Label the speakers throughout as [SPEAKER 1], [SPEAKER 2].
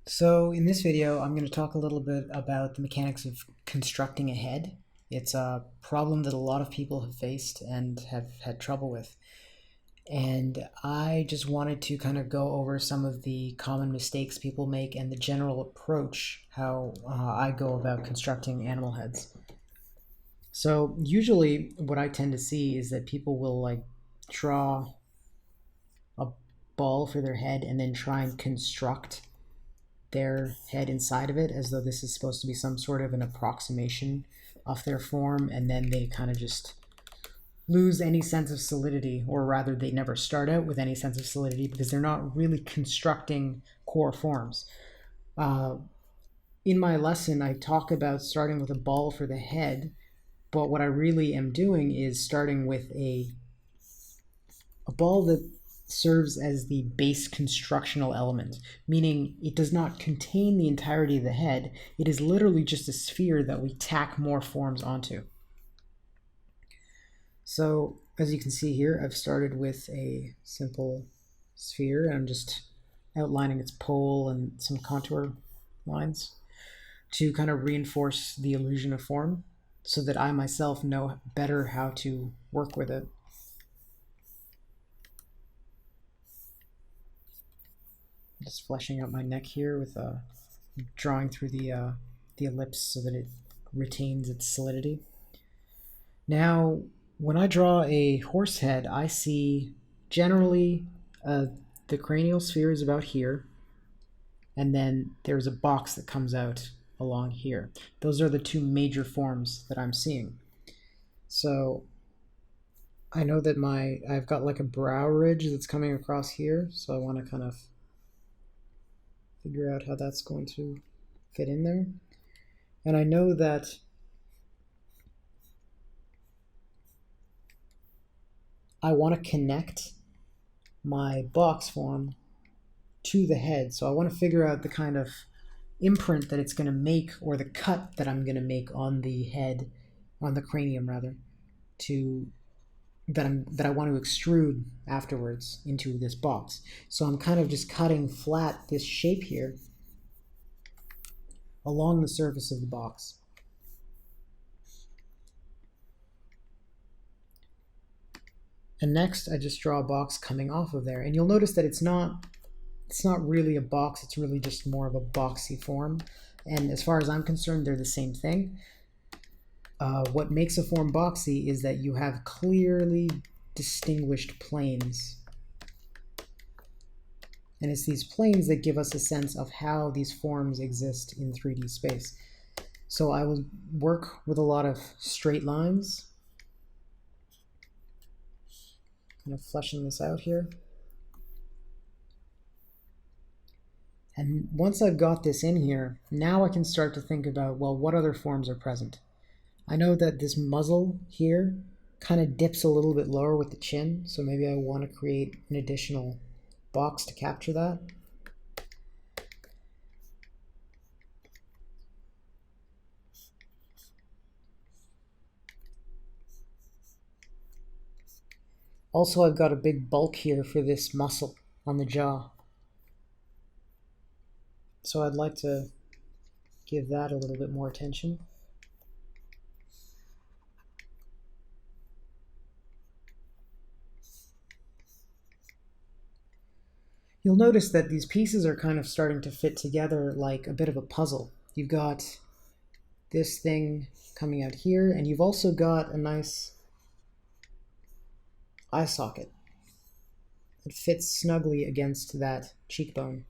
[SPEAKER 1] So in this video, I'm going to talk a little bit about the mechanics of constructing a head. It's a problem that a lot of people have faced and have had trouble with. And I just wanted to kind of go over some of the common mistakes people make and the general approach, how I go about constructing animal heads. So usually what I tend to see is that people will draw a ball for their head and then try and construct their head inside of it as though this is supposed to be some sort of an approximation of their form, and then they kind of just lose any sense of solidity, or rather they never start out with any sense of solidity because they're not really constructing core forms. In my lesson, I talk about starting with a ball for the head, but what I really am doing is starting with a ball that serves as the base constructional element, meaning it does not contain the entirety of the head. It is literally just a sphere that we tack more forms onto. So as you can see here, I've started with a simple sphere, and I'm just outlining its pole and some contour lines to kind of reinforce the illusion of form so that I myself know better how to work with it. Just fleshing out my neck here with drawing through the ellipse so that it retains its solidity. Now, when I draw a horse head, I see generally the cranial sphere is about here, and then there's a box that comes out along here. Those are the two major forms that I'm seeing. So I know that I've got like a brow ridge that's coming across here, so I want to kind of figure out how that's going to fit in there. And I know that I want to connect my box form to the head. So I want to figure out the kind of imprint that it's going to make, or the cut that I'm going to make on the head, on the cranium rather, that I want to extrude afterwards into this box. So I'm kind of just cutting flat this shape here along the surface of the box. And next I just draw a box coming off of there. And you'll notice that it's not really a box, it's really just more of a boxy form. And as far as I'm concerned, they're the same thing. What makes a form boxy is that you have clearly distinguished planes. And it's these planes that give us a sense of how these forms exist in 3D space. So I will work with a lot of straight lines, kind of fleshing this out here. And once I've got this in here, now I can start to think about, well, what other forms are present? I know that this muzzle here kind of dips a little bit lower with the chin, so maybe I want to create an additional box to capture that. Also, I've got a big bulk here for this muscle on the jaw. So I'd like to give that a little bit more attention. You'll notice that these pieces are kind of starting to fit together like a bit of a puzzle. You've got this thing coming out here, and you've also got a nice eye socket that fits snugly against that cheekbone.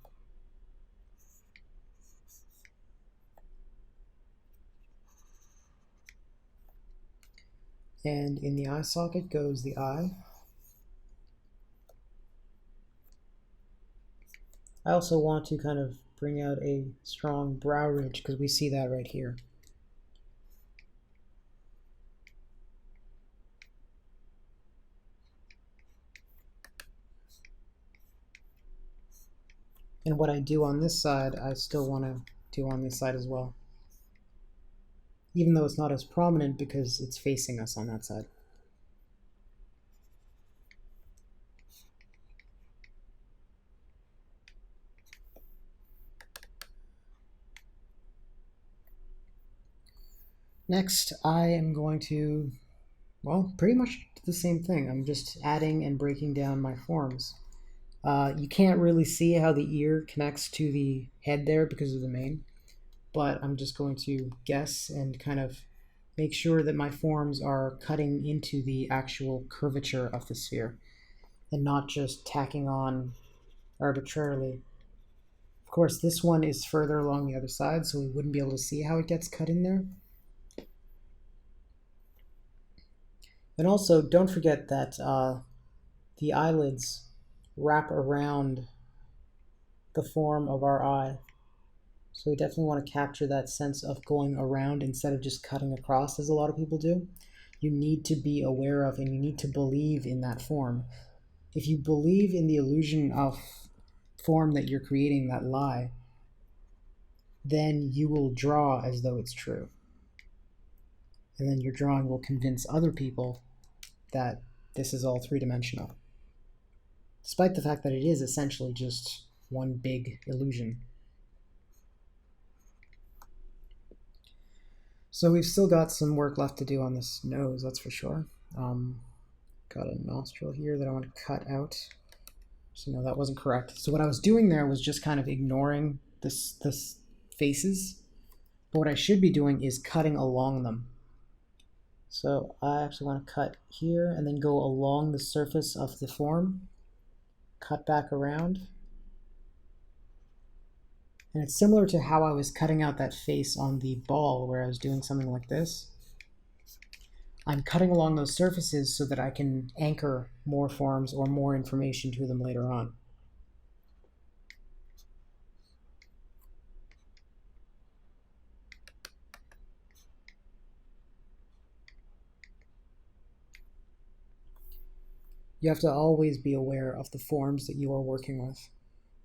[SPEAKER 1] And in the eye socket goes the eye. I also want to kind of bring out a strong brow ridge because we see that right here. And what I do on this side, I still want to do on this side as well, even though it's not as prominent because it's facing us on that side. Next, I am going to, well, pretty much the same thing. I'm just adding and breaking down my forms. You can't really see how the ear connects to the head there because of the mane, but I'm just going to guess and kind of make sure that my forms are cutting into the actual curvature of the sphere and not just tacking on arbitrarily. Of course, this one is further along the other side, so we wouldn't be able to see how it gets cut in there. And also, don't forget that the eyelids wrap around the form of our eye. So we definitely want to capture that sense of going around instead of just cutting across, as a lot of people do. You need to be aware of and you need to believe in that form. If you believe in the illusion of form that you're creating, that lie, then you will draw as though it's true. And then your drawing will convince other people that this is all three-dimensional, despite the fact that it is essentially just one big illusion. So we've still got some work left to do on this nose, that's for sure. Got a nostril here that I want to cut out. So no, that wasn't correct. So what I was doing there was just kind of ignoring this faces. But what I should be doing is cutting along them. So I actually want to cut here and then go along the surface of the form, cut back around. And it's similar to how I was cutting out that face on the ball where I was doing something like this. I'm cutting along those surfaces so that I can anchor more forms or more information to them later on. You have to always be aware of the forms that you are working with.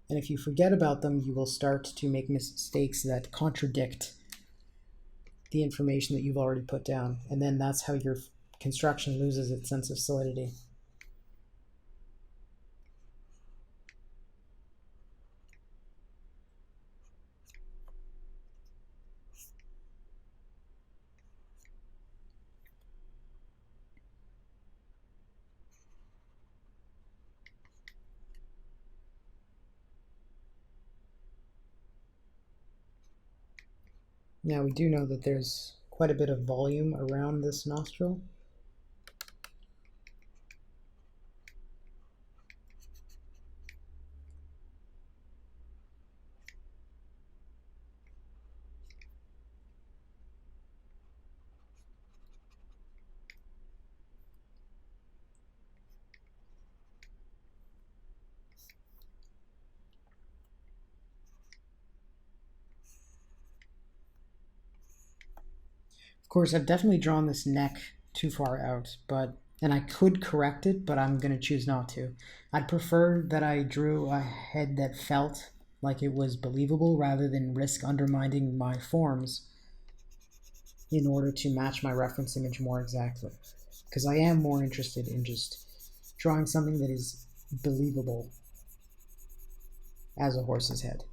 [SPEAKER 1] And if you forget about them, you will start to make mistakes that contradict the information that you've already put down. And then that's how your construction loses its sense of solidity. Now we do know that there's quite a bit of volume around this nostril. Of course, I've definitely drawn this neck too far out, and I could correct it, but I'm going to choose not to. I'd prefer that I drew a head that felt like it was believable rather than risk undermining my forms in order to match my reference image more exactly. Because I am more interested in just drawing something that is believable as a horse's head,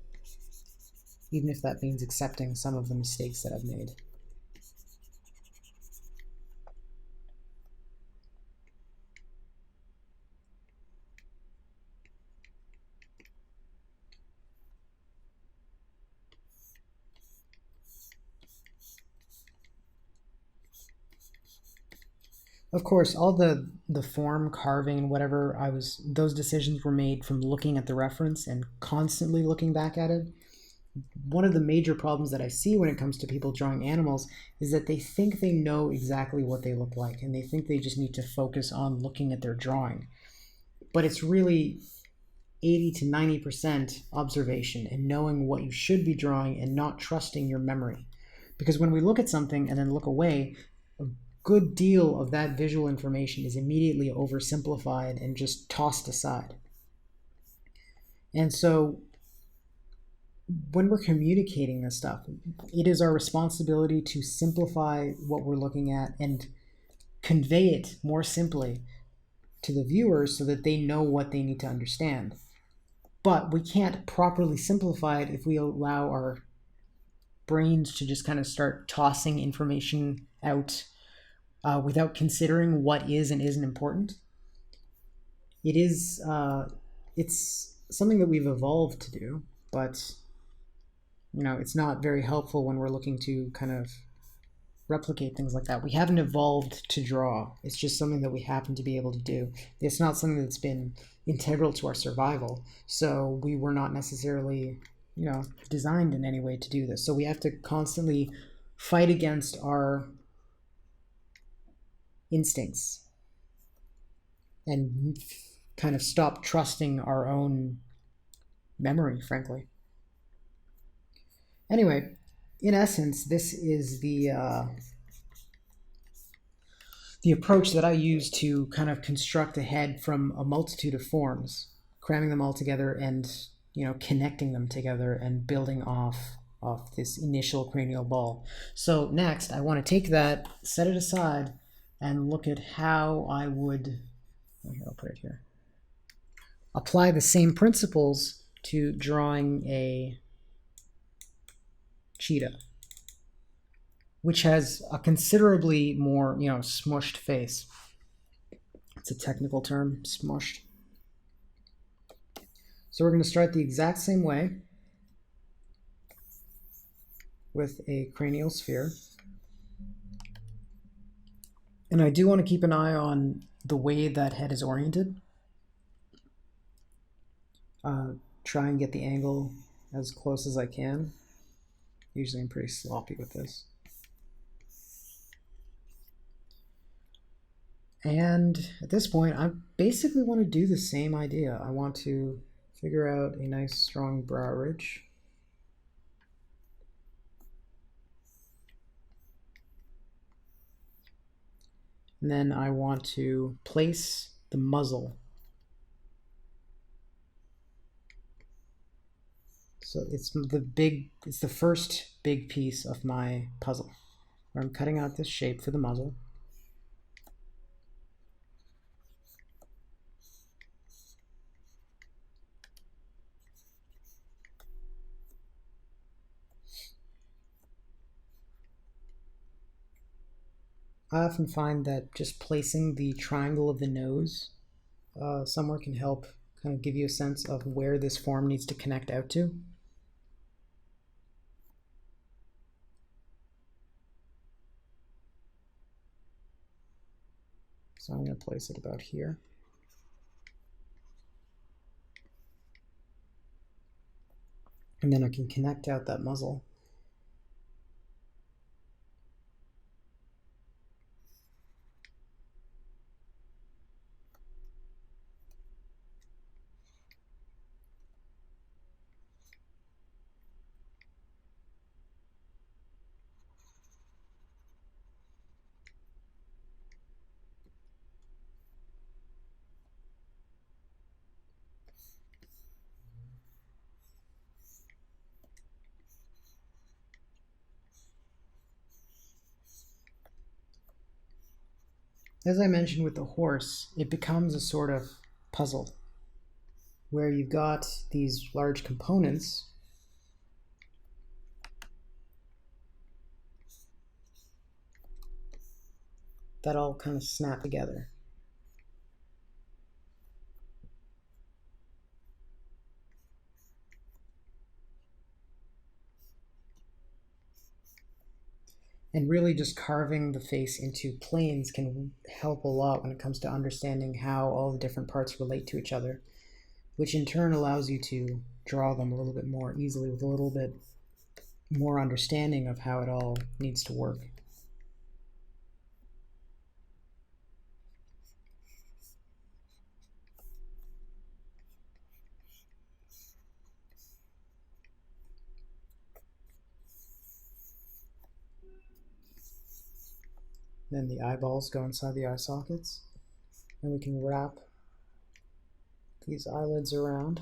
[SPEAKER 1] even if that means accepting some of the mistakes that I've made. Of course, all the form carving, whatever those decisions were made from looking at the reference and constantly looking back at it. One of the major problems that I see when it comes to people drawing animals is that they think they know exactly what they look like, and they think they just need to focus on looking at their drawing. But it's really 80 to 90% observation and knowing what you should be drawing and not trusting your memory. Because when we look at something and then look away, a good deal of that visual information is immediately oversimplified and just tossed aside. And so when we're communicating this stuff, it is our responsibility to simplify what we're looking at and convey it more simply to the viewers so that they know what they need to understand. But we can't properly simplify it if we allow our brains to just kind of start tossing information out without considering what is and isn't important. It's something that we've evolved to do, but it's not very helpful when we're looking to kind of replicate things like that. We haven't evolved to draw. It's just something that we happen to be able to do. It's not something that's been integral to our survival. So we were not necessarily, designed in any way to do this. So we have to constantly fight against our instincts and kind of stop trusting our own memory, frankly. Anyway, in essence, this is the approach that I use to kind of construct a head from a multitude of forms, cramming them all together and connecting them together and building off this initial cranial ball. So next, I want to take that, set it aside, and look at how I would, here, I'll put it here, apply the same principles to drawing a cheetah, which has a considerably more, smushed face. It's a technical term, smushed. So we're going to start the exact same way with a cranial sphere. And I do want to keep an eye on the way that head is oriented. Try and get the angle as close as I can. Usually I'm pretty sloppy with this. And at this point, I basically want to do the same idea. I want to figure out a nice strong brow ridge. And then I want to place the muzzle. So it's the first big piece of my puzzle, where I'm cutting out this shape for the muzzle. I often find that just placing the triangle of the nose somewhere can help kind of give you a sense of where this form needs to connect out to. So I'm going to place it about here. And then I can connect out that muzzle. As I mentioned with the horse, it becomes a sort of puzzle where you've got these large components that all kind of snap together. And really just carving the face into planes can help a lot when it comes to understanding how all the different parts relate to each other, which in turn allows you to draw them a little bit more easily with a little bit more understanding of how it all needs to work. Then the eyeballs go inside the eye sockets, and we can wrap these eyelids around.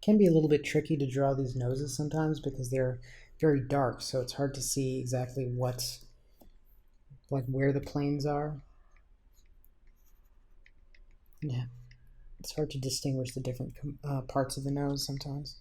[SPEAKER 1] can be a little bit tricky to draw these noses sometimes because they're very dark, so it's hard to see exactly what's, like, where the planes are. Yeah, it's hard to distinguish the different parts of the nose sometimes.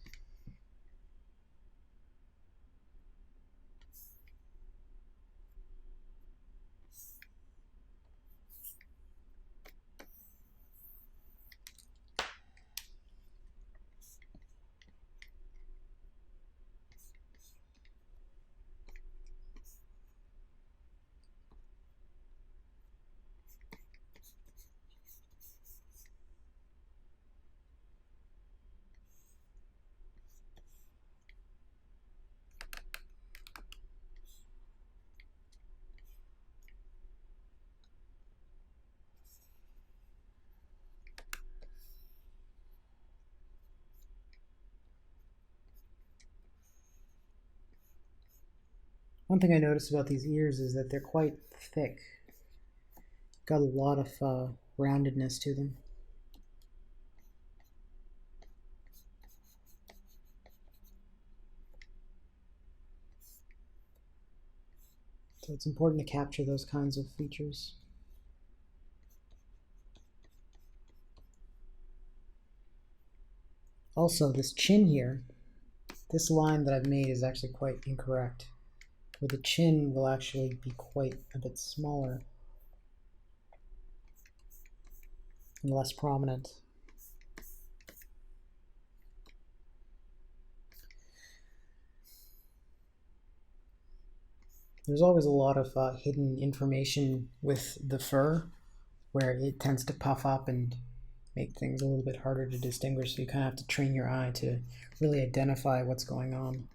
[SPEAKER 1] One thing I noticed about these ears is that they're quite thick. Got a lot of roundedness to them. So it's important to capture those kinds of features. Also, this chin here, this line that I've made is actually quite incorrect, where the chin will actually be quite a bit smaller and less prominent. There's always a lot of hidden information with the fur, where it tends to puff up and make things a little bit harder to distinguish, so you kind of have to train your eye to really identify what's going on.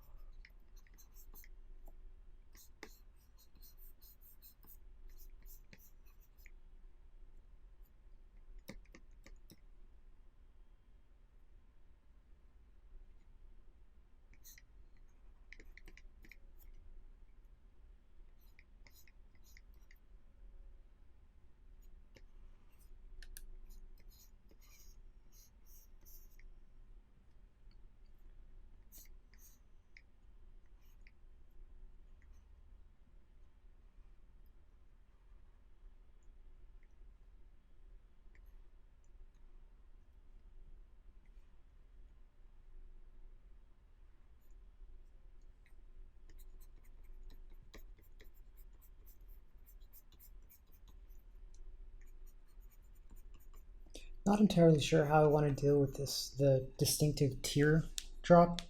[SPEAKER 1] Not entirely sure how I want to deal with this, the distinctive teardrop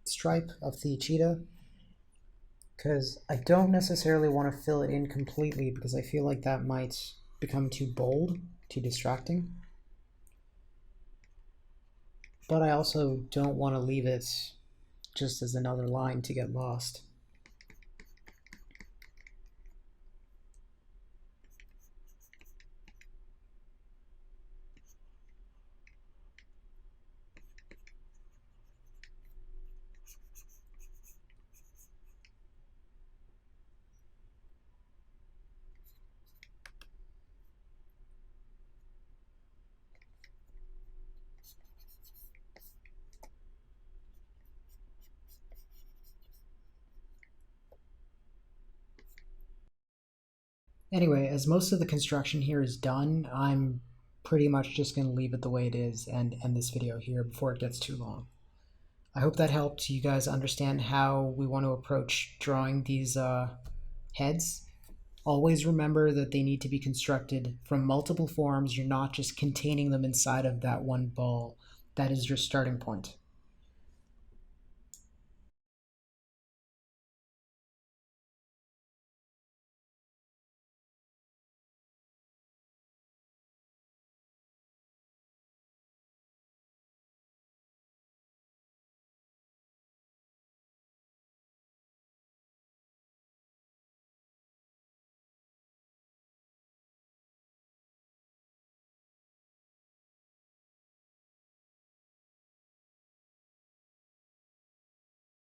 [SPEAKER 1] stripe of the cheetah, because I don't necessarily want to fill it in completely because I feel like that might become too bold, too distracting. But I also don't want to leave it just as another line to get lost. Anyway, as most of the construction here is done, I'm pretty much just going to leave it the way it is and end this video here before it gets too long. I hope that helped you guys understand how we want to approach drawing these heads. Always remember that they need to be constructed from multiple forms. You're not just containing them inside of that one ball. That is your starting point.